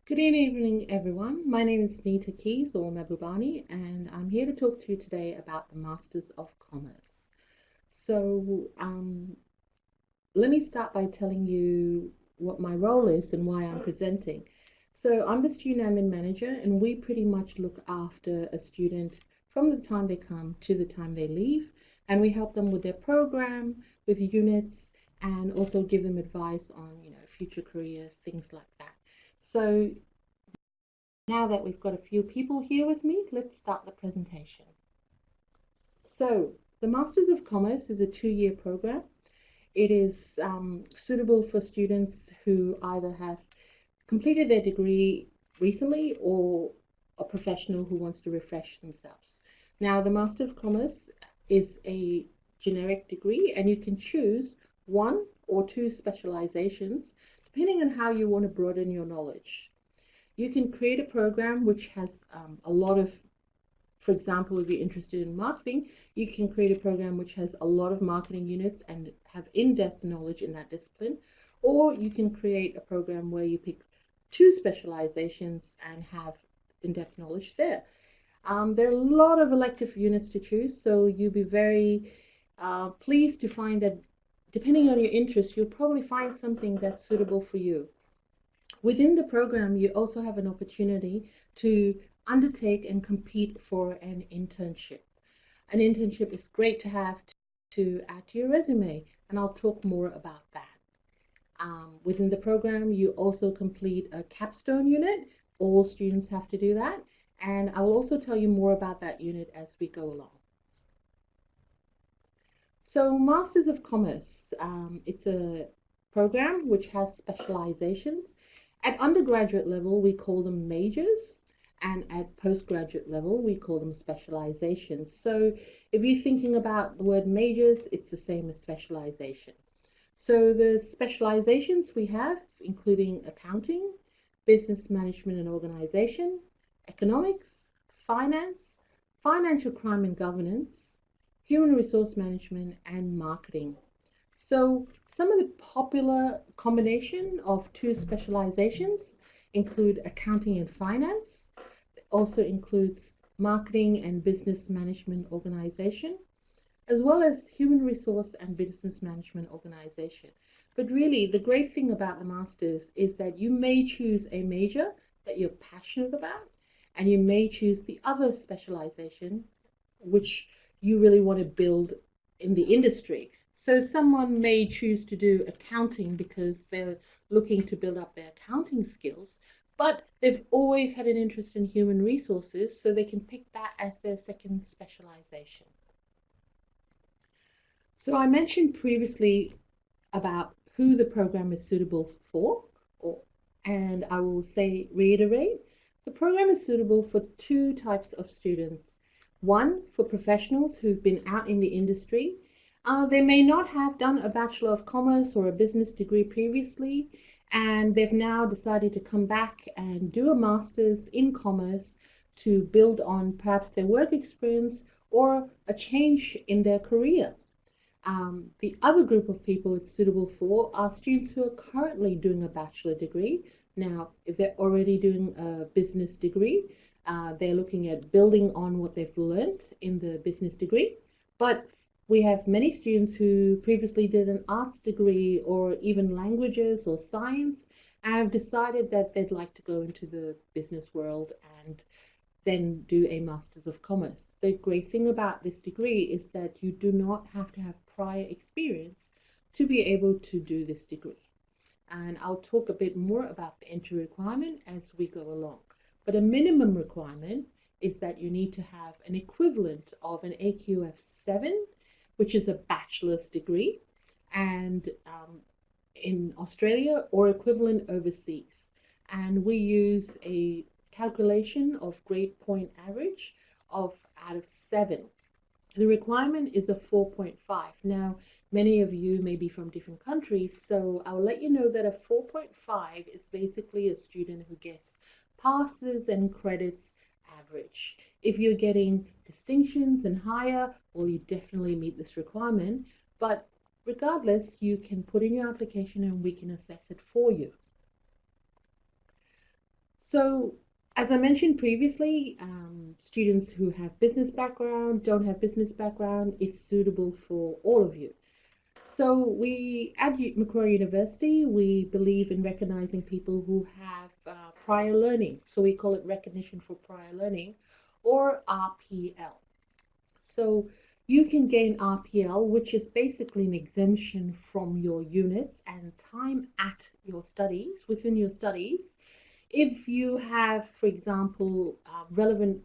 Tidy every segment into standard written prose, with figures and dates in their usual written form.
Good evening, everyone. My name is Nita Keys or Mabubani, and I'm here to talk to you today about the Masters of Commerce. So, let me start by telling you what my role is and why I'm presenting. So, I'm the student admin manager, and we pretty much look after a student from the time they come to the time they leave, and we help them with their program, with units, and also give them advice on, future careers, things like that. So, now that we've got a few people here with me, let's start the presentation. So, the Masters of Commerce is a 2-year program. It is suitable for students who either have completed their degree recently or a professional who wants to refresh themselves. Now, the Master of Commerce is a generic degree, and you can choose 1 or 2 specializations depending on how you want to broaden your knowledge. You can create a program which has a lot of, for example, if you're interested in marketing, you can create a program which has a lot of marketing units and have in-depth knowledge in that discipline. Or you can create a program where you pick 2 specializations and have in-depth knowledge there. There are a lot of elective units to choose, so you'll be very pleased to find that depending on your interest, you'll probably find something that's suitable for you. Within the program, you also have an opportunity to undertake and compete for an internship. An internship is great to have to add to your resume, and I'll talk more about that. Within the program, you also complete a capstone unit. All students have to do that, and I will also tell you more about that unit as we go along. So, Masters of Commerce, it's a program which has specializations. At undergraduate level, we call them majors, and at postgraduate level, we call them specializations. So, if you're thinking about the word majors, it's the same as specialization. So, the specializations we have, including accounting, business management and organization, economics, finance, financial crime and governance, human resource management, and marketing. So some of the popular combination of 2 specializations include accounting and finance. It also includes marketing and business management organization, as well as human resource and business management organization. But really, the great thing about the masters is that you may choose a major that you're passionate about, and you may choose the other specialization which you really want to build in the industry. So someone may choose to do accounting because they're looking to build up their accounting skills, but they've always had an interest in human resources, so they can pick that as their second specialization. So I mentioned previously about who the program is suitable for, and I will reiterate, the program is suitable for 2 types of students. One, for professionals who've been out in the industry. They may not have done a Bachelor of Commerce or a business degree previously, and they've now decided to come back and do a master's in commerce to build on perhaps their work experience or a change in their career. The other group of people it's suitable for are students who are currently doing a bachelor degree. Now, if they're already doing a business degree, they're looking at building on what they've learned in the business degree. But we have many students who previously did an arts degree or even languages or science and have decided that they'd like to go into the business world and then do a Masters of Commerce. The great thing about this degree is that you do not have to have prior experience to be able to do this degree. And I'll talk a bit more about the entry requirement as we go along. But a minimum requirement is that you need to have an equivalent of an AQF 7, which is a bachelor's degree, and in Australia or equivalent overseas. And we use a calculation of grade point average of out of 7. The requirement is a 4.5. Now, many of you may be from different countries, so I'll let you know that a 4.5 is basically a student who gets passes and credits average. If you're getting distinctions and higher, well, you definitely meet this requirement, but regardless, you can put in your application and we can assess it for you. So, as I mentioned previously, students who have business background, don't have business background, it's suitable for all of you. So we at Macquarie University, we believe in recognizing people who have prior learning. So we call it recognition for prior learning, or RPL. So you can gain RPL, which is basically an exemption from your units and time at your studies, within your studies, if you have, for example, relevant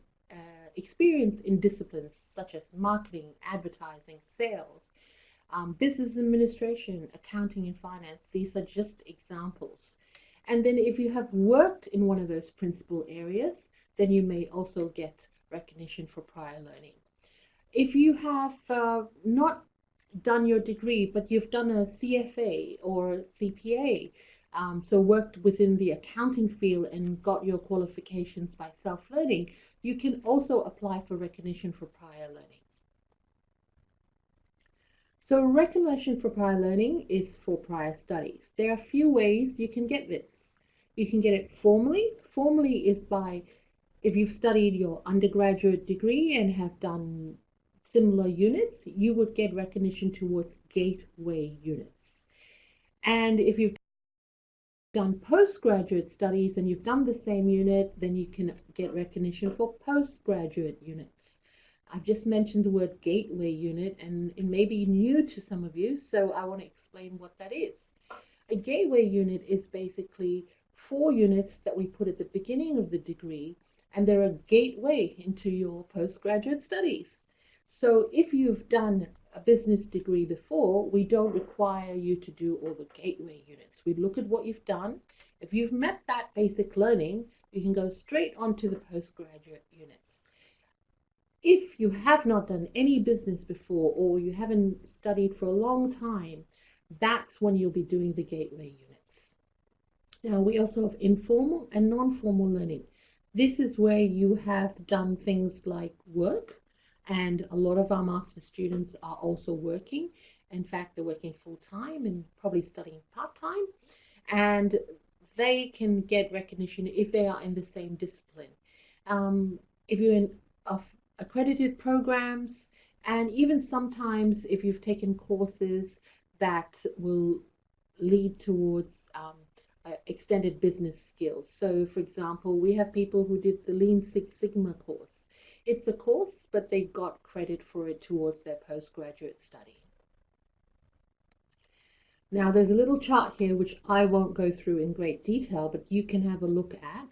experience in disciplines such as marketing, advertising, sales, business administration, accounting, and finance. These are just examples. And then if you have worked in one of those principal areas, then you may also get recognition for prior learning. If you have not done your degree, but you've done a CFA or CPA, so worked within the accounting field and got your qualifications by self-learning, you can also apply for recognition for prior learning. So recognition for prior learning is for prior studies. There are a few ways you can get this. You can get it formally. Formally is by if you've studied your undergraduate degree and have done similar units, you would get recognition towards gateway units. And if you've done postgraduate studies and you've done the same unit, then you can get recognition for postgraduate units. I've just mentioned the word gateway unit, and it may be new to some of you, so I want to explain what that is. A gateway unit is basically 4 units that we put at the beginning of the degree, and they're a gateway into your postgraduate studies. So if you've done a business degree before, we don't require you to do all the gateway units. We look at what you've done. If you've met that basic learning, you can go straight on to the postgraduate units. If you have not done any business before, or you haven't studied for a long time, that's when you'll be doing the gateway units. Now, we also have informal and non-formal learning. This is where you have done things like work, and a lot of our master's students are also working. In fact, they're working full-time and probably studying part-time, and they can get recognition if they are in the same discipline. If you're in accredited programs, and even sometimes if you've taken courses that will lead towards extended business skills. So for example, we have people who did the Lean Six Sigma course. It's a course, but they got credit for it towards their postgraduate study. Now there's a little chart here which I won't go through in great detail, but you can have a look at.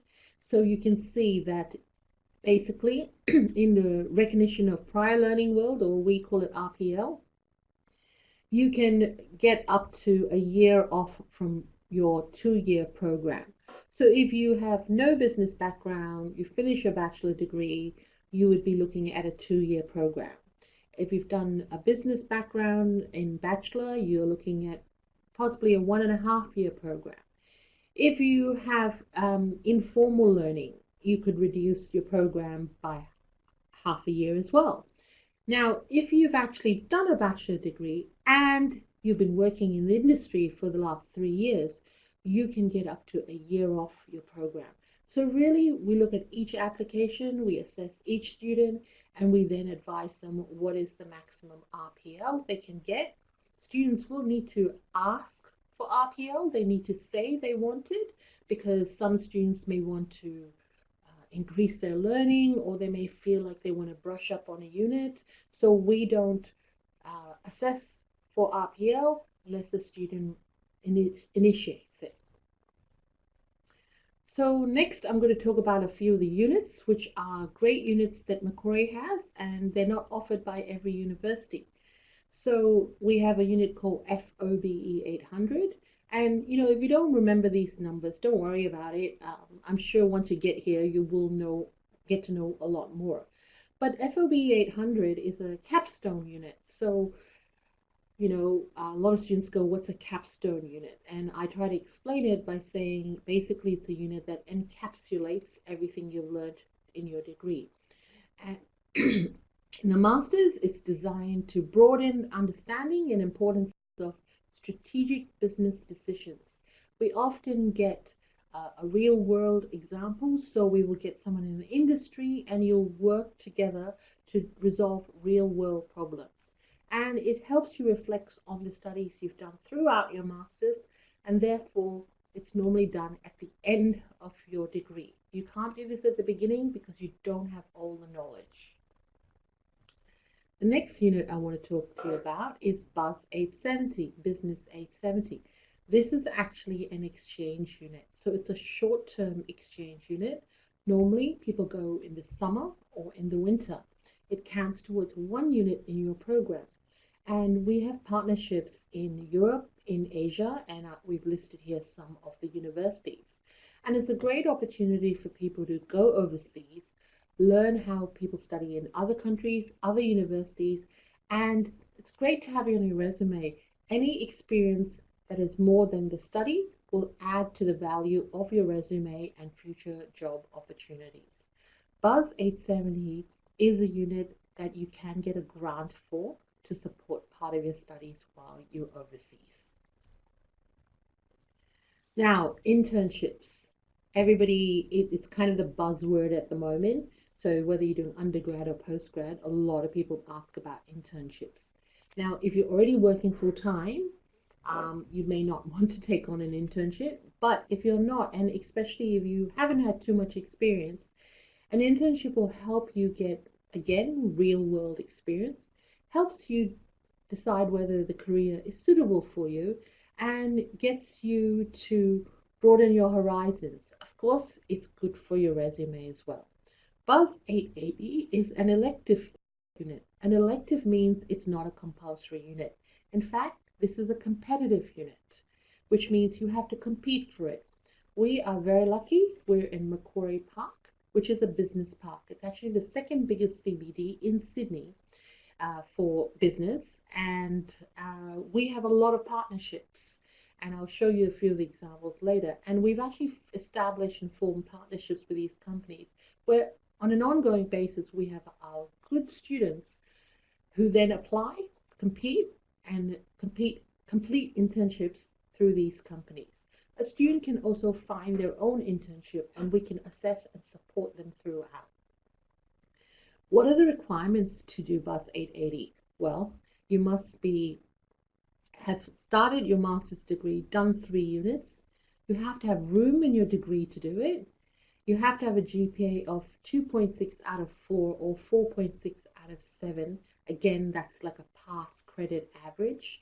So you can see that basically, in the recognition of prior learning world, or we call it RPL, you can get up to a year off from your 2-year program. So if you have no business background, you finish your bachelor degree, you would be looking at a 2-year program. If you've done a business background in bachelor, you're looking at possibly a 1.5-year program. If you have informal learning, you could reduce your program by half a year as well. Now, if you've actually done a bachelor degree and you've been working in the industry for the last 3 years, you can get up to a year off your program. So really, we look at each application, we assess each student, and we then advise them what is the maximum RPL they can get. Students will need to ask for RPL. They need to say they want it, because some students may want to increase their learning, or they may feel like they want to brush up on a unit. So we don't assess for RPL unless the student initiates it. So next I'm going to talk about a few of the units, which are great units that Macquarie has, and they're not offered by every university. So we have a unit called FOBE 800. And, if you don't remember these numbers, don't worry about it. I'm sure once you get here, you will get to know a lot more. But FOBE 800 is a capstone unit. So, a lot of students go, what's a capstone unit? And I try to explain it by saying, basically, it's a unit that encapsulates everything you've learned in your degree. And in the master's, it's designed to broaden understanding and importance of strategic business decisions. We often get a real world example. So we will get someone in the industry and you'll work together to resolve real world problems. And it helps you reflect on the studies you've done throughout your master's, and therefore it's normally done at the end of your degree. You can't do this at the beginning because you don't have all the knowledge. The next unit I want to talk to you about is Buzz 870, Business 870. This is actually an exchange unit. So it's a short-term exchange unit. Normally people go in the summer or in the winter. It counts towards one unit in your program. And we have partnerships in Europe, in Asia, and we've listed here some of the universities. And it's a great opportunity for people to go overseas, learn how people study in other countries, other universities, and it's great to have you on your resume. Any experience that is more than the study will add to the value of your resume and future job opportunities. Buzz 870 is a unit that you can get a grant for to support part of your studies while you're overseas. Now, internships. Everybody, it's kind of the buzzword at the moment. So whether you're doing undergrad or postgrad, a lot of people ask about internships. Now, if you're already working full time, you may not want to take on an internship. But if you're not, and especially if you haven't had too much experience, an internship will help you get, again, real world experience, helps you decide whether the career is suitable for you, and gets you to broaden your horizons. Of course, it's good for your resume as well. Buzz 880 is an elective unit. An elective means it's not a compulsory unit. In fact, this is a competitive unit, which means you have to compete for it. We are very lucky. We're in Macquarie Park, which is a business park. It's actually the second biggest CBD in Sydney for business, and we have a lot of partnerships. And I'll show you a few of the examples later. And we've actually established and formed partnerships with these companies where on an ongoing basis, we have our good students who then apply, compete, and complete internships through these companies. A student can also find their own internship, and we can assess and support them throughout. What are the requirements to do Buzz 880? Well, you must have started your master's degree, done 3 units. You have to have room in your degree to do it. You have to have a GPA of 2.6 out of 4 or 4.6 out of 7. Again, that's like a pass credit average.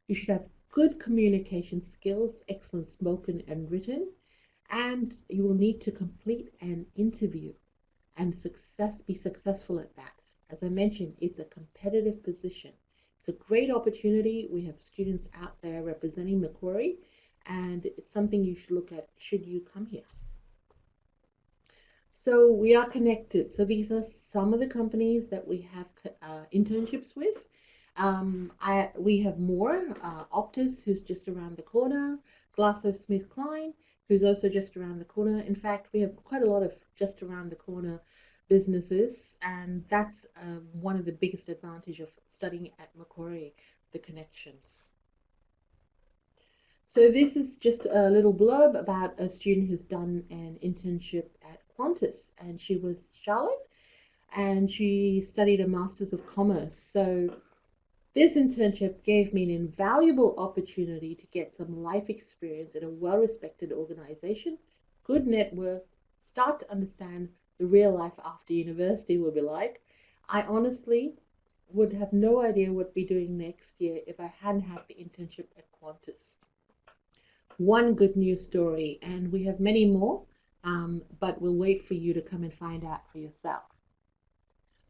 You should have good communication skills, excellent spoken and written, and you will need to complete an interview and be successful at that. As I mentioned, it's a competitive position. It's a great opportunity. We have students out there representing Macquarie, and it's something you should look at should you come here. So we are connected. So these are some of the companies that we have internships with. We have more. Optus, who's just around the corner. GlaxoSmithKline, who's also just around the corner. In fact, we have quite a lot of just around the corner businesses, and that's one of the biggest advantages of studying at Macquarie, the connections. So this is just a little blurb about a student who's done an internship at Qantas, and she was Charlotte, and she studied a Masters of Commerce. So this internship gave me an invaluable opportunity to get some life experience in a well-respected organization, good network, start to understand the real life after university will be like. I honestly would have no idea what I'd be doing next year if I hadn't had the internship at Qantas. One good news story, and we have many more, but we'll wait for you to come and find out for yourself.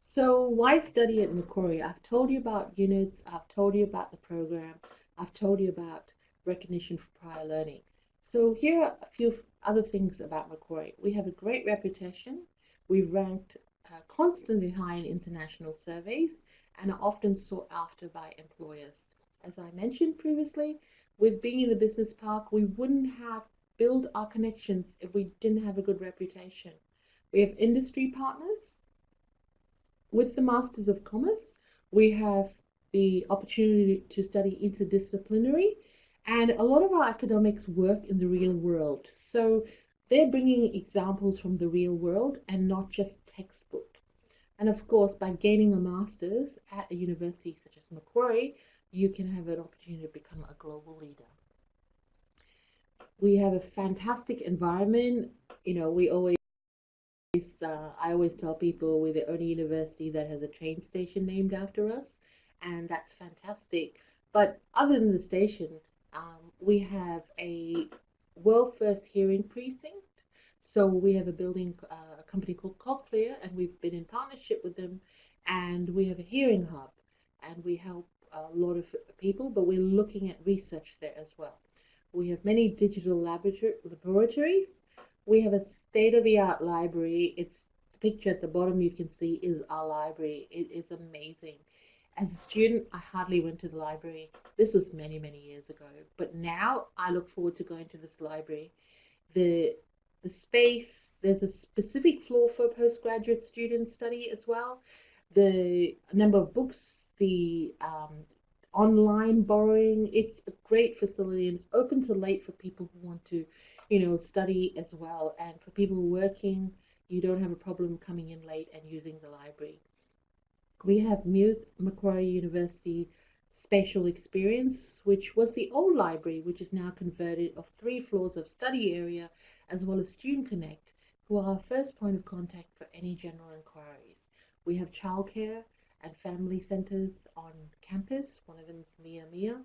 So why study at Macquarie? I've told you about units, I've told you about the program, I've told you about recognition for prior learning. So here are a few other things about Macquarie. We have a great reputation. We've ranked constantly high in international surveys and are often sought after by employers. As I mentioned previously, with being in the business park, we wouldn't have built our connections if we didn't have a good reputation. We have industry partners. With the Masters of Commerce, we have the opportunity to study interdisciplinary, and a lot of our academics work in the real world. So They're bringing examples from the real world and not just textbook. And of course, by gaining a master's at a university such as Macquarie, you can have an opportunity to become a global leader. We have a fantastic environment. We always I always tell people we're the only university that has a train station named after us, and that's fantastic. But other than the station, we have a world first hearing precinct. So we have a building, a company called Cochlear, and we've been in partnership with them, and we have a hearing hub, and we help a lot of people, but we're looking at research there as well. We have many digital laboratories. We have a state-of-the-art library. It's the picture at the bottom you can see is our library. It is amazing. As a student, I hardly went to the library. This was many, many years ago. But now I look forward to going to this library. The the space, there's a specific floor for postgraduate student study as well. The number of books, the online borrowing, it's a great facility and it's open to late for people who want to, study as well. And for people working, you don't have a problem coming in late and using the library. We have Macquarie University Spatial Experience, which was the old library, which is now converted of 3 floors of study area, as well as Student Connect, who are our first point of contact for any general inquiries. We have childcare and family centres on campus. One of them is Mia Mia.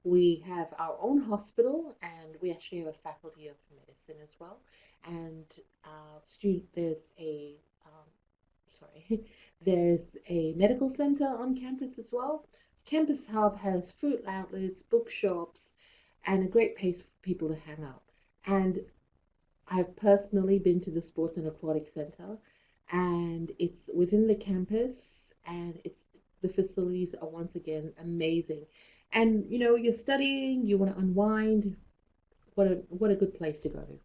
We have our own hospital, and we actually have a faculty of medicine as well. And there's a sorry, there's a medical center on campus as well. Campus Hub has food outlets, bookshops, and a great place for people to hang out. And I've personally been to the Sports and Aquatic Center, and it's within the campus, and the facilities are once again amazing. And you're studying, you want to unwind. What a good place to go to.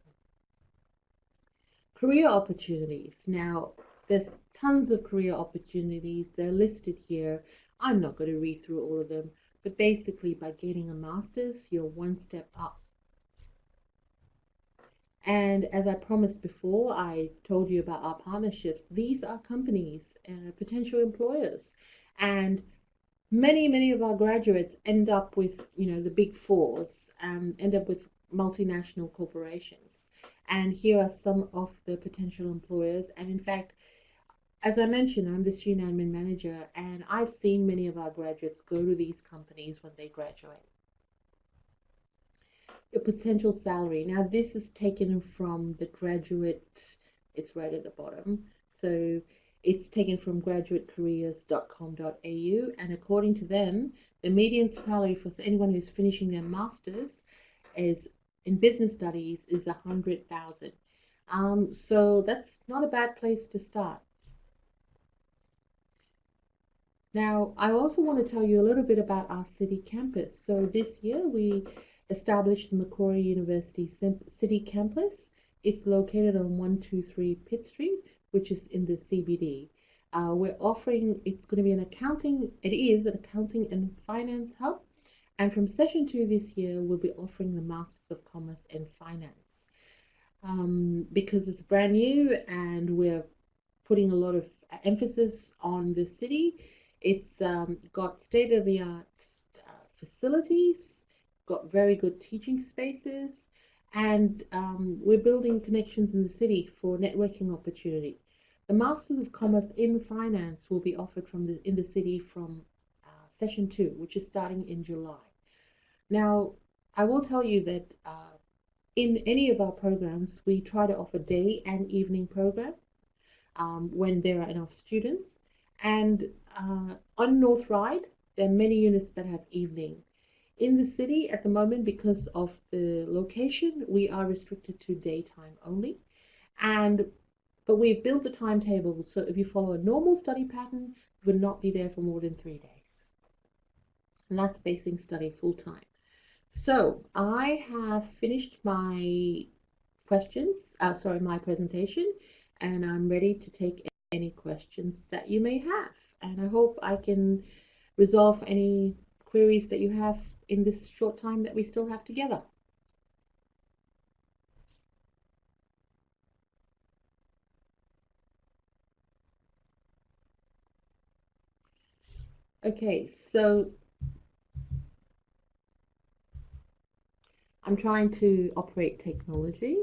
Career opportunities. Now, there's tons of career opportunities. They're listed here. I'm not going to read through all of them, but basically, by getting a master's, you're one step up. And as I promised before, I told you about our partnerships. These are companies, potential employers, and many of our graduates end up with the big fours, end up with multinational corporations. And here are some of the potential employers. And in fact, as I mentioned, I'm the student admin manager, and I've seen many of our graduates go to these companies when they graduate. Your potential salary. Now, this is taken from the graduate, it's right at the bottom. So it's taken from graduatecareers.com.au, and according to them, the median salary for anyone who's finishing their masters is in business studies is 100,000. So that's not a bad place to start. Now, I also want to tell you a little bit about our city campus. So this year we established the Macquarie University City Campus. It's located on 123 Pitt Street, which is in the CBD. We're offering, it's going to be it is an accounting and finance hub. And from session 2 this year, we'll be offering the Masters of Commerce and Finance. Because it's brand new and we're putting a lot of emphasis on the city. It's got state-of-the-art facilities, got very good teaching spaces, and we're building connections in the city for networking opportunity. The Masters of Commerce in Finance will be offered in the city from session 2, which is starting in July. Now, I will tell you that in any of our programs, we try to offer day and evening program when there are enough students. And on North Ryde, there are many units that have evening. In the city at the moment, because of the location, we are restricted to daytime only. But we've built the timetable, so if you follow a normal study pattern, you would not be there for more than 3 days. And that's basic study full time. So I have finished my my presentation, and I'm ready to take any questions that you may have. And I hope I can resolve any queries that you have in this short time that we still have together. Okay, so I'm trying to operate technology.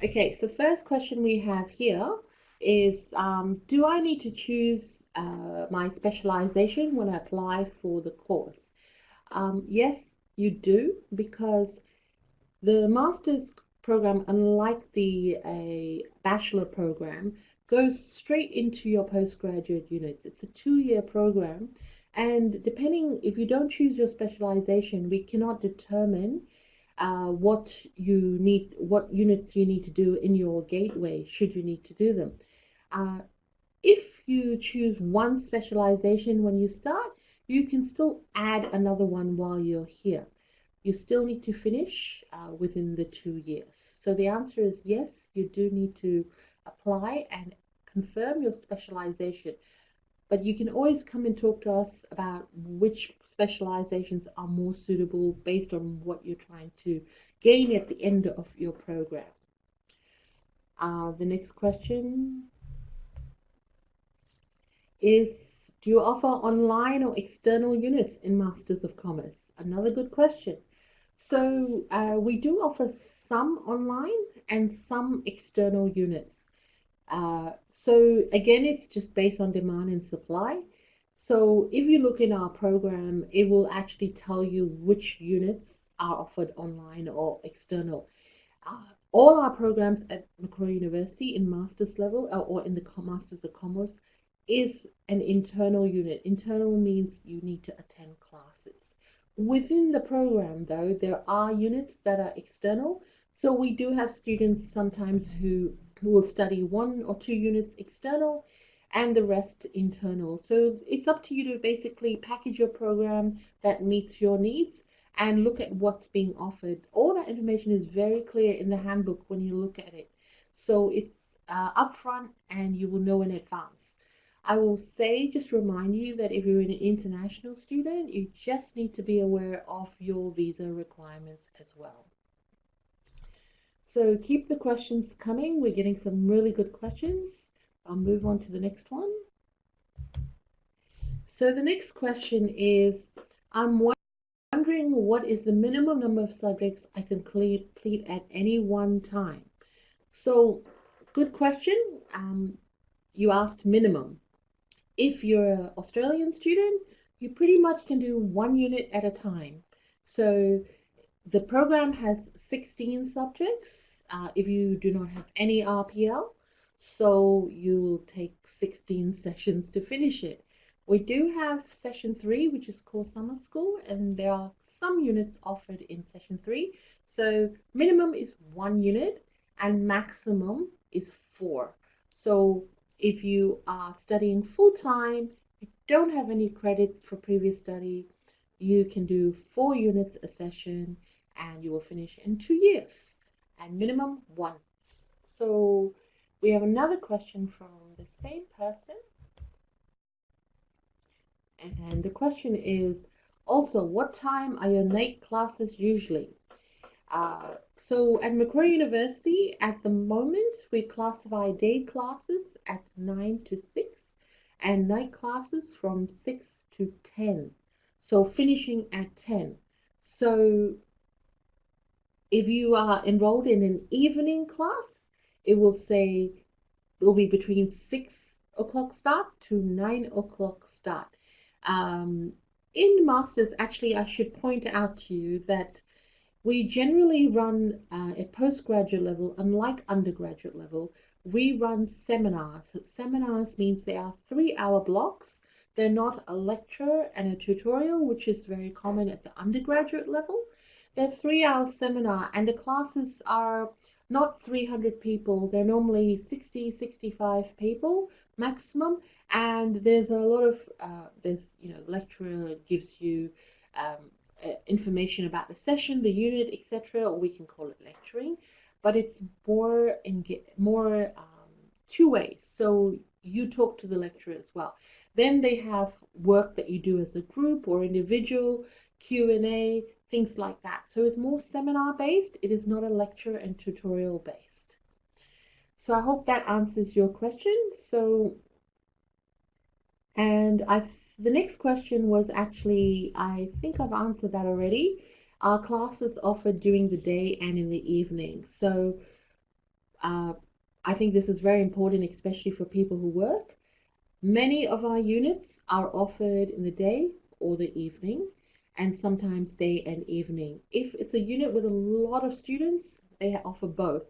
Okay, so the first question we have here is, do I need to choose my specialization when I apply for the course? Yes, you do, because the master's program, unlike the bachelor program, goes straight into your postgraduate units. It's a 2-year program, and depending if you don't choose your specialization, we cannot determine what units you need to do in your gateway, should you need to do them. Uh, if you choose one specialization when you start, you can still add another one while you're here. You still need to finish within the 2 years. So the answer is yes, you do need to apply and confirm your specialization. But you can always come and talk to us about which specializations are more suitable based on what you're trying to gain at the end of your program. The next question is, do you offer online or external units in Masters of Commerce? Another good question. So we do offer some online and some external units. Uh, so again, it's just based on demand and supply. So if you look in our program, it will actually tell you which units are offered online or external. All our programs at Macquarie University in master's level or in the Masters of Commerce is an internal unit. Internal means you need to attend classes. Within the program, though, there are units that are external. So we do have students sometimes who will study 1 or 2 units external and the rest internal. So it's up to you to basically package your program that meets your needs and look at what's being offered. All that information is very clear in the handbook when you look at it. So it's upfront and you will know in advance. I will say, just remind you that if you're an international student, you just need to be aware of your visa requirements as well. So keep the questions coming. We're getting some really good questions. I'll move on to the next one. So the next question is, I'm wondering what is the minimum number of subjects I can complete at any one time? So good question. You asked minimum. If you're an Australian student, you pretty much can do 1 unit at a time. So the program has 16 subjects if you do not have any RPL. So you will take 16 sessions to finish it. We do have session 3, which is called summer school, and there are some units offered in session 3. So minimum is 1 unit and maximum is 4. So if you are studying full time, you don't have any credits for previous study, you can do 4 units a session and you will finish in 2 years and minimum 1. So we have another question from the same person. And the question is also, what time are your night classes usually? So at Macquarie University, at the moment, we classify day classes at 9 to 6 and night classes from 6 to 10. So finishing at 10. So if you are enrolled in an evening class, it will say it will be between 6 o'clock start to 9 o'clock start. In masters, actually, I should point out to you that we generally run at postgraduate level, unlike undergraduate level, we run seminars. Seminars means they are 3-hour blocks. They're not a lecture and a tutorial, which is very common at the undergraduate level. They're 3-hour seminar, and the classes are not 300 people. They're normally 60, 65 people maximum. And there's a lot of, lecturer gives you information about the session, the unit, etc., or we can call it lecturing, but it's more two ways. So you talk to the lecturer as well. Then they have work that you do as a group or individual, Q&A, things like that. So it's more seminar based. It is not a lecture and tutorial based. So I hope that answers your question. So, and the next question was actually, I think I've answered that already. Our classes offered during the day and in the evening. So uh, I think this is very important, especially for people who work. Many of our units are offered in the day or the evening, and sometimes day and evening. If it's a unit with a lot of students, they offer both.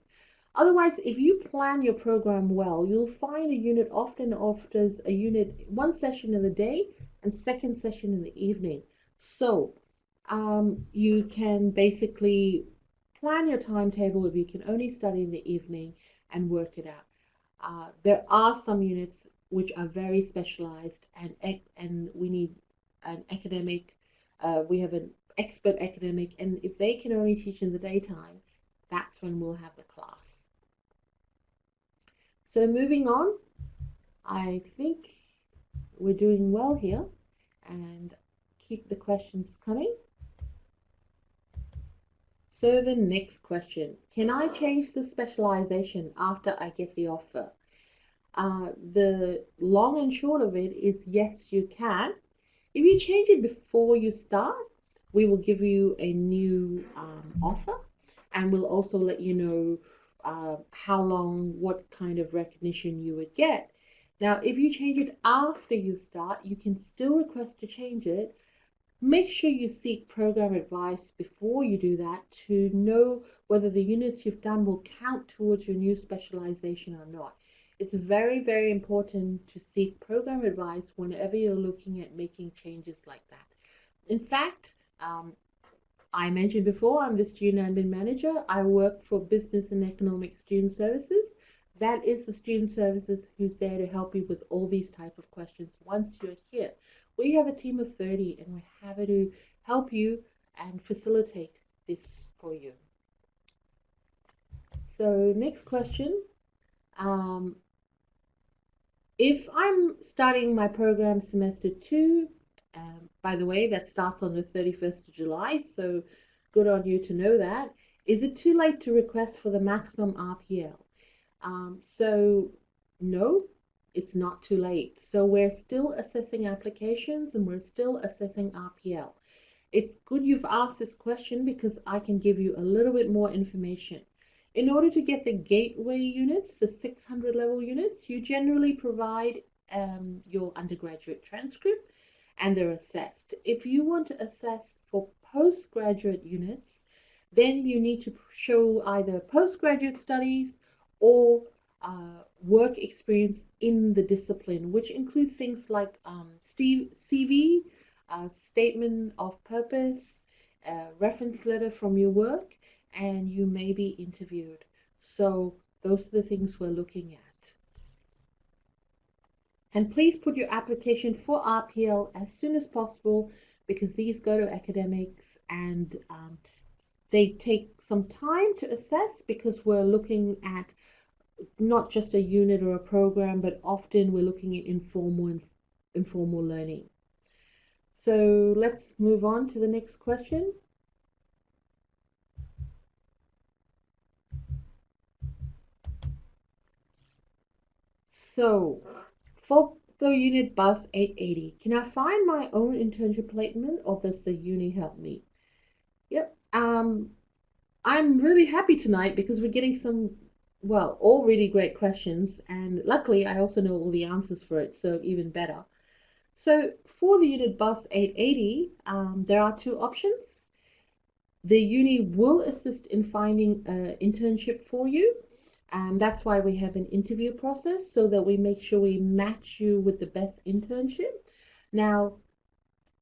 Otherwise, if you plan your program well, you'll find a unit often offers a unit one session in the day and second session in the evening. So you can basically plan your timetable if you can only study in the evening and work it out. There are some units which are very specialized and we need an academic. We have an expert academic, and if they can only teach in the daytime, that's when we'll have the class. So moving on, I think we're doing well here, and keep the questions coming. So the next question, can I change the specialization after I get the offer? The long and short of it is yes, you can. If you change it before you start, we will give you a new offer, and we'll also let you know how long, what kind of recognition you would get. Now, if you change it after you start, you can still request to change it. Make sure you seek program advice before you do that to know whether the units you've done will count towards your new specialization or not. It's very, very important to seek program advice whenever you're looking at making changes like that. In fact, I mentioned before, I'm the student admin manager. I work for Business and Economic Student Services. That is the student services who's there to help you with all these type of questions once you're here. We have a team of 30 and we're happy to help you and facilitate this for you. So next question. If I'm starting my program semester 2, by the way, that starts on the 31st of July, so good on you to know that. Is it too late to request for the maximum RPL? So no, it's not too late. So we're still assessing applications and we're still assessing RPL. It's good you've asked this question because I can give you a little bit more information. In order to get the gateway units, the 600 level units, you generally provide your undergraduate transcript and they're assessed. If you want to assess for postgraduate units, then you need to show either postgraduate studies or work experience in the discipline, which includes things like CV, statement of purpose, reference letter from your work, and you may be interviewed. So those are the things we're looking at. And please put your application for RPL as soon as possible because these go to academics and they take some time to assess because we're looking at not just a unit or a program, but often we're looking at informal learning. So let's move on to the next question. So for the unit bus 880, can I find my own internship placement or does the uni help me? Yep. I'm really happy tonight because we're getting some, well, all really great questions. And luckily, I also know all the answers for it, so even better. So for the unit bus 880, there are two options. The uni will assist in finding an internship for you. And that's why we have an interview process so that we make sure we match you with the best internship. Now,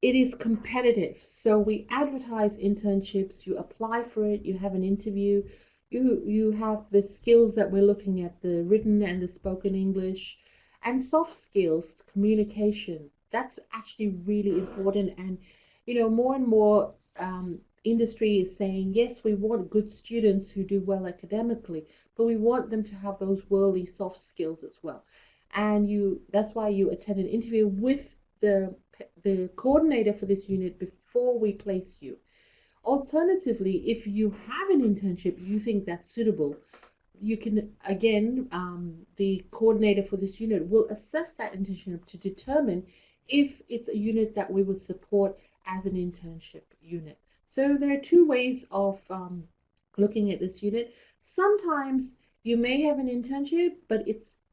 it is competitive. So we advertise internships, you apply for it, you have an interview, you have the skills that we're looking at, the written and the spoken English, and soft skills, communication. That's actually really important. And, more and more industry is saying, yes, we want good students who do well academically, but we want them to have those worldly soft skills as well. And that's why you attend an interview with the coordinator for this unit before we place you. Alternatively, if you have an internship you think that's suitable, you can, again, the coordinator for this unit will assess that internship to determine if it's a unit that we would support as an internship unit. So there are two ways of looking at this unit. Sometimes you may have an internship, but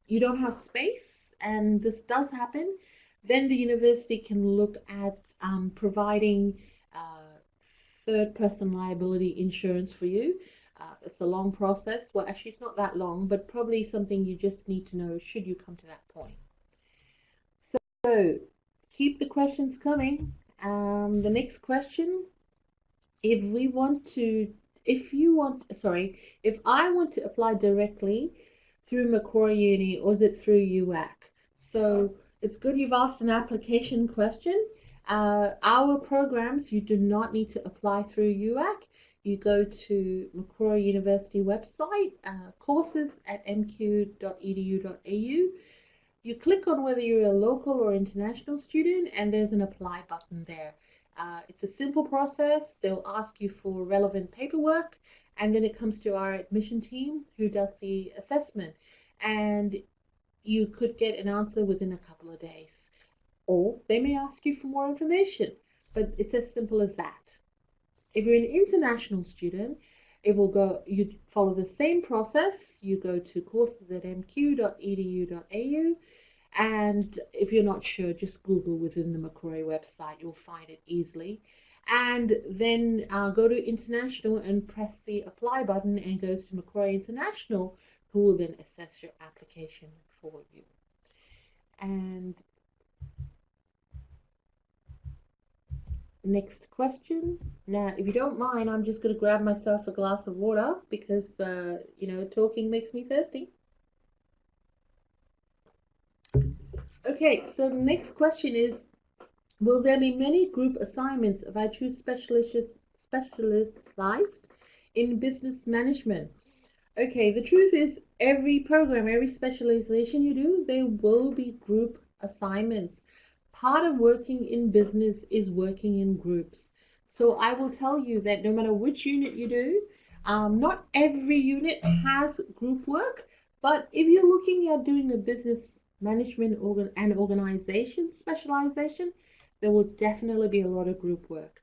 you don't have space, and this does happen. Then the university can look at providing third person liability insurance for you. It's a long process. Well, actually, it's not that long, but probably something you just need to know should you come to that point. So keep the questions coming. The next question, if we want to, if you want, sorry, if I want to apply directly through Macquarie Uni, or is it through UAC? So it's good you've asked an application question. Our programs, you do not need to apply through UAC. You go to Macquarie University website, courses at mq.edu.au. You click on whether you're a local or international student, and there's an apply button there. It's a simple process. They'll ask you for relevant paperwork, and then it comes to our admission team who does the assessment. And you could get an answer within a couple of days. Or they may ask you for more information, but it's as simple as that. If you're an international student, you follow the same process. You go to courses at mq.edu.au, and if you're not sure, just Google within the Macquarie website, you'll find it easily. And then go to international and press the apply button, and goes to Macquarie International, who will then assess your application for you. And next question. Now, if you don't mind, I'm just going to grab myself a glass of water because, talking makes me thirsty. Okay, so the next question is, will there be many group assignments if I choose specialized in business management? Okay, the truth is every program, every specialization you do, there will be group assignments. Part of working in business is working in groups. So I will tell you that no matter which unit you do, not every unit has group work, but if you're looking at doing a business management and organization specialization, there will definitely be a lot of group work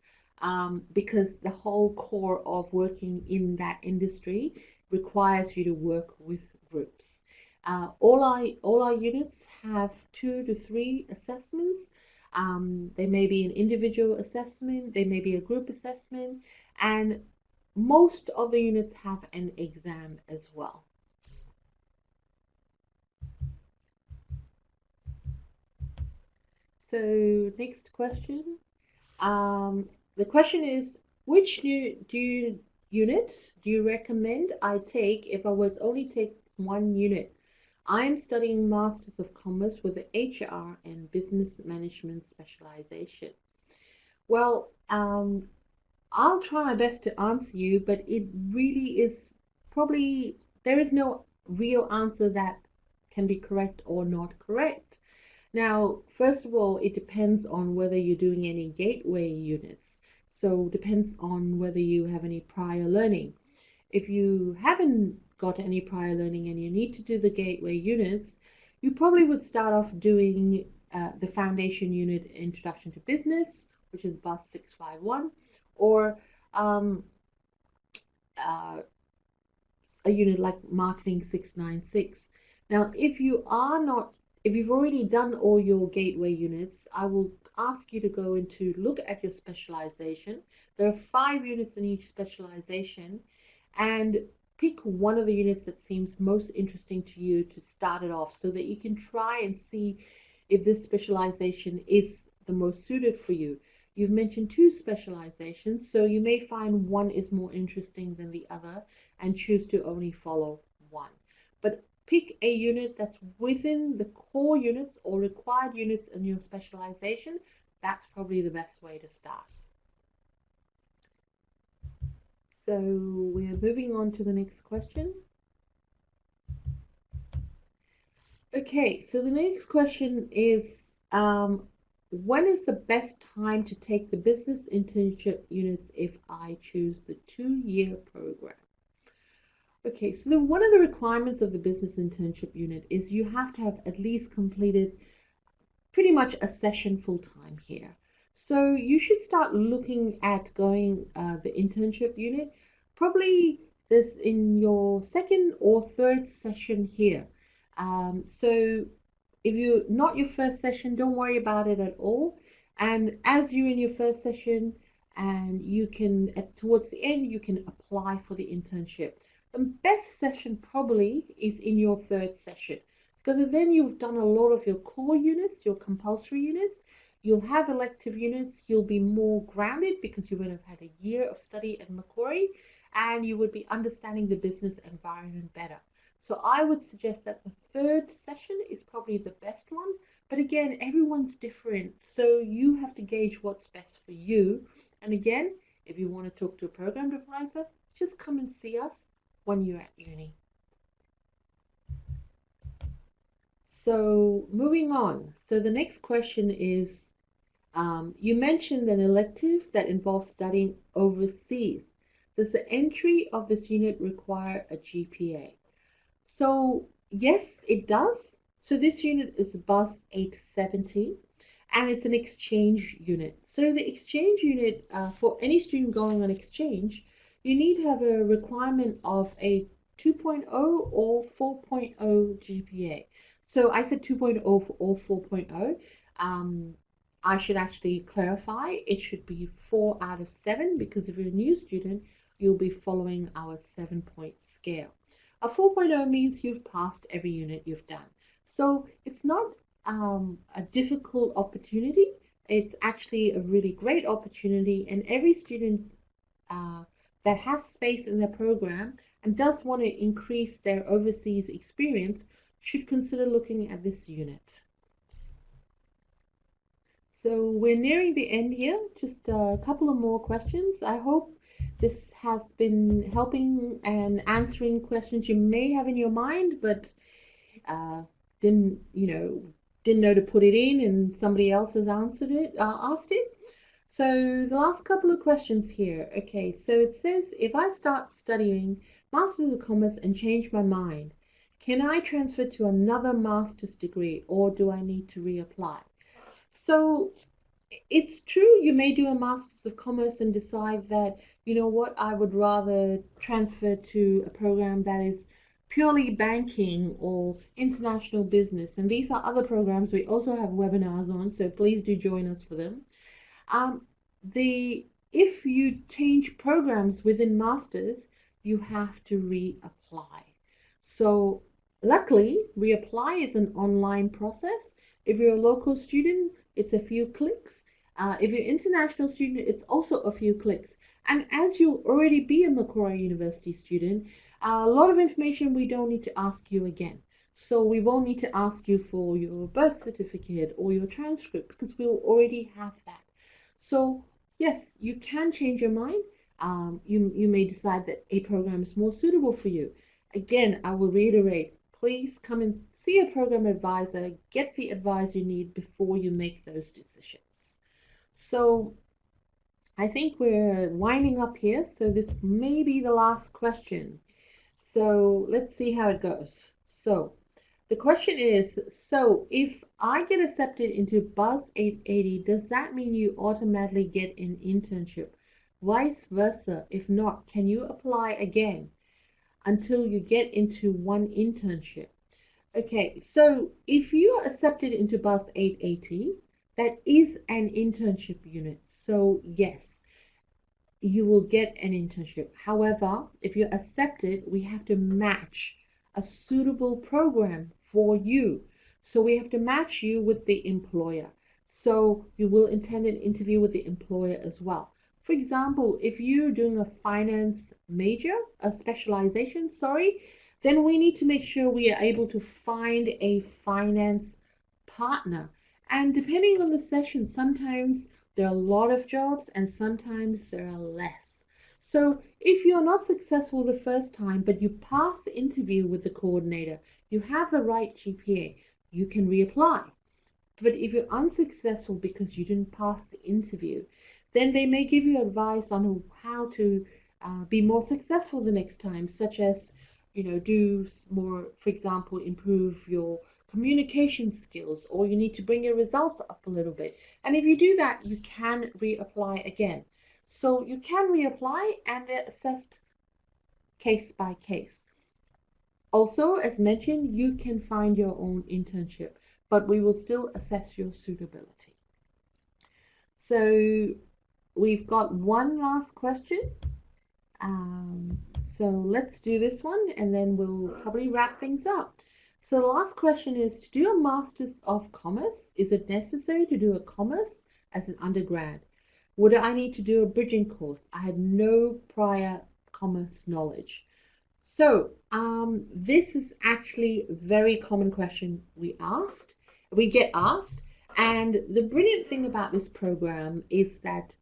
because the whole core of working in that industry requires you to work with groups. All our units have 2 to 3 assessments. They may be an individual assessment, they may be a group assessment, and most of the units have an exam as well. So next question. The question is, which unit do you recommend I take if I was only take one unit? I'm studying Masters of Commerce with the HR and Business Management specialization. Well, I'll try my best to answer you, but it really is probably, there is no real answer that can be correct or not correct. Now, first of all, it depends on whether you're doing any gateway units. So it depends on whether you have any prior learning. If you haven't got any prior learning and you need to do the gateway units, you probably would start off doing the foundation unit, Introduction to Business, which is BUS 651, or a unit like Marketing 696. Now, if you've already done all your gateway units, I will ask you to go into look at your specialization. There are 5 units in each specialization, and pick one of the units that seems most interesting to you to start it off so that you can try and see if this specialization is the most suited for you. You've mentioned 2 specializations, so you may find one is more interesting than the other and choose to only follow one. But pick a unit that's within the core units or required units in your specialization. That's probably the best way to start. So we are moving on to the next question. Okay, so the next question is, when is the best time to take the business internship units if I choose the 2-year program? Okay, so one of the requirements of the business internship unit is you have to have at least completed pretty much a session full time here. So you should start looking at going the internship unit, probably this in your second or third session here. So if you're not your first session, don't worry about it at all. And as you're in your first session, and you can towards the end, you can apply for the internship. The best session probably is in your third session, because then you've done a lot of your core units, your compulsory units. You'll have elective units. You'll be more grounded because you would have had a year of study at Macquarie, and you would be understanding the business environment better. So I would suggest that the third session is probably the best one. But again, everyone's different. So you have to gauge what's best for you. And again, if you want to talk to a program advisor, just come and see us when you're at uni. So moving on. So the next question is, you mentioned an elective that involves studying overseas. Does the entry of this unit require a GPA? So yes, it does. So this unit is BUS 870, and it's an exchange unit. So the exchange unit, for any student going on exchange, you need to have a requirement of a 2.0 or 4.0 GPA. So I said 2.0 or 4.0. I should actually clarify, it should be 4 out of 7, because if you're a new student, you'll be following our 7-point scale. A 4.0 means you've passed every unit you've done. So it's not a difficult opportunity. It's actually a really great opportunity, and every student that has space in their program and does want to increase their overseas experience should consider looking at this unit. So we're nearing the end here. Just a couple of more questions. I hope this has been helping and answering questions you may have in your mind, but didn't know to put it in, and somebody else has answered it, asked it. So the last couple of questions here. Okay, so it says, if I start studying Masters of Commerce and change my mind, can I transfer to another master's degree, or do I need to reapply? So it's true, you may do a Masters of Commerce and decide that, you know what, I would rather transfer to a program that is purely banking or international business. And these are other programs we also have webinars on, so please do join us for them. If you change programs within Masters, you have to reapply. So luckily, reapply is an online process. If you're a local student, it's a few clicks. If you're an international student, it's also a few clicks. And as you'll already be a Macquarie University student, a lot of information we don't need to ask you again. So we won't need to ask you for your birth certificate or your transcript, because we'll already have that. So yes, you can change your mind. You may decide that a program is more suitable for you. Again, I will reiterate, please come and see a program advisor, get the advice you need before you make those decisions. So I think we're winding up here, so this may be the last question. So let's see how it goes. So the question is, so if I get accepted into BUS 880, does that mean you automatically get an internship? Vice versa, if not, can you apply again until you get into one internship? Okay, so if you are accepted into BUS 880, that is an internship unit. So yes, you will get an internship. However, if you're accepted, we have to match a suitable program for you. So we have to match you with the employer. So you will attend an interview with the employer as well. For example, if you're doing a finance major, a specialization, sorry, then we need to make sure we are able to find a finance partner. And depending on the session, sometimes there are a lot of jobs and sometimes there are less. So if you're not successful the first time, but you pass the interview with the coordinator, you have the right GPA, you can reapply. But if you're unsuccessful because you didn't pass the interview, then they may give you advice on how to be more successful the next time, such as do more, for example, improve your communication skills, or you need to bring your results up a little bit. And if you do that, you can reapply again. So you can reapply, and they're assessed case by case. Also, as mentioned, you can find your own internship, but we will still assess your suitability. So we've got one last question. So let's do this one, and then we'll probably wrap things up. So the last question is, to do a Master's of Commerce, is it necessary to do a commerce as an undergrad? Would I need to do a bridging course? I had no prior commerce knowledge. So this is actually a very common question we get asked. And the brilliant thing about this program is that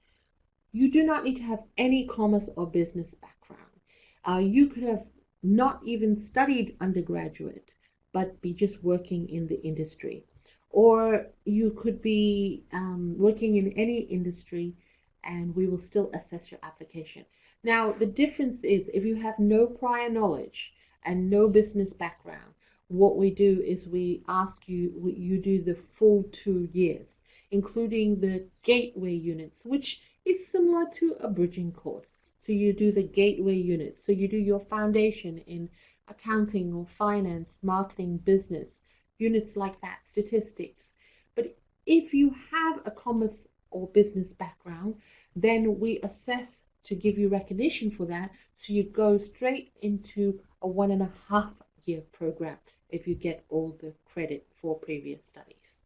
you do not need to have any commerce or business background. You could have not even studied undergraduate, but be just working in the industry. Or you could be working in any industry, and we will still assess your application. Now, the difference is, if you have no prior knowledge and no business background, what we do is we ask you do the full 2 years, including the gateway units, which is similar to a bridging course. So you do the gateway units. So you do your foundation in accounting or finance, marketing, business, units like that, statistics. But if you have a commerce or business background, then we assess to give you recognition for that. So you go straight into a 1.5-year program if you get all the credit for previous studies.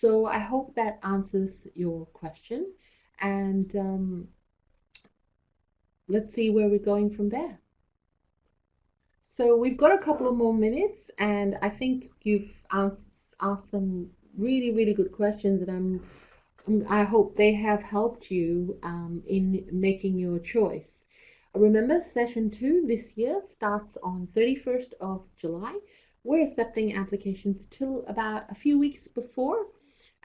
So I hope that answers your question. And let's see where we're going from there. So we've got a couple of more minutes, and I think you've asked some really, really good questions, and I hope they have helped you in making your choice. Remember, session 2 this year starts on 31st of July. We're accepting applications till about a few weeks before.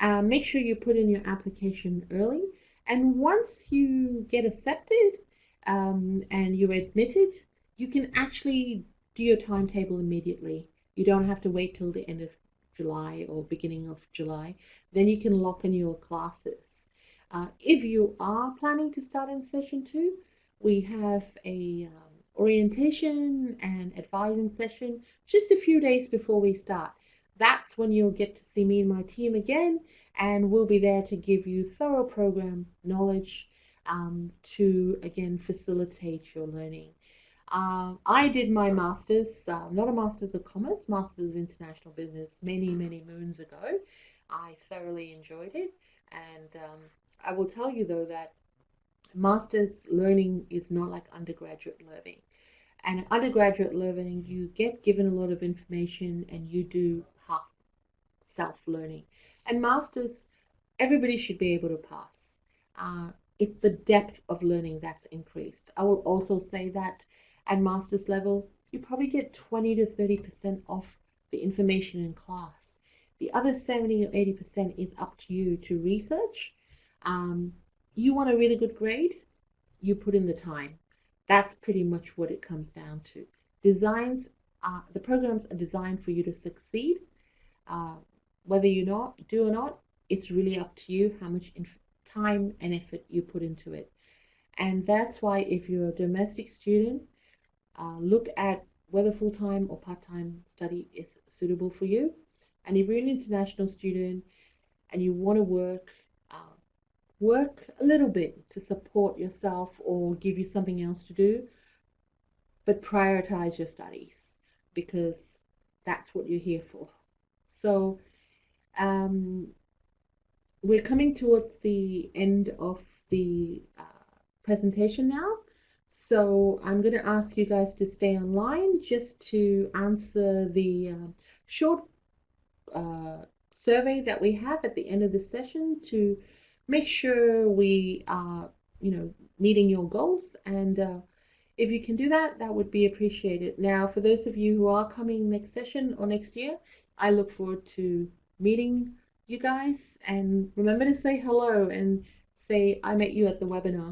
Make sure you put in your application early. And once you get accepted and you're admitted, you can actually do your timetable immediately. You don't have to wait till the end of July or beginning of July. Then you can lock in your classes. If you are planning to start in session 2, we have a orientation and advising session just a few days before we start. That's when you'll get to see me and my team again, and we'll be there to give you thorough program knowledge to, again, facilitate your learning. I did my master's, not a master's of commerce, master's of international business many, many moons ago. I thoroughly enjoyed it, and I will tell you though that master's learning is not like undergraduate learning. And undergraduate learning, you get given a lot of information and you do half self-learning. And masters, everybody should be able to pass. It's the depth of learning that's increased. I will also say that at master's level, you probably get 20 to 30% off the information in class. The other 70 or 80% is up to you to research. You want a really good grade, you put in the time. That's pretty much what it comes down to. The programs are designed for you to succeed. Whether you do or not, it's really up to you how much time and effort you put into it. And that's why if you're a domestic student, look at whether full-time or part-time study is suitable for you. And if you're an international student and you want to work a little bit to support yourself or give you something else to do, but prioritize your studies, because that's what you're here for. So we're coming towards the end of the presentation now. So I'm going to ask you guys to stay online just to answer the short survey that we have at the end of the session to make sure we are, meeting your goals. And if you can do that, that would be appreciated. Now, for those of you who are coming next session or next year, I look forward to meeting you guys. And remember to say hello and say I met you at the webinar.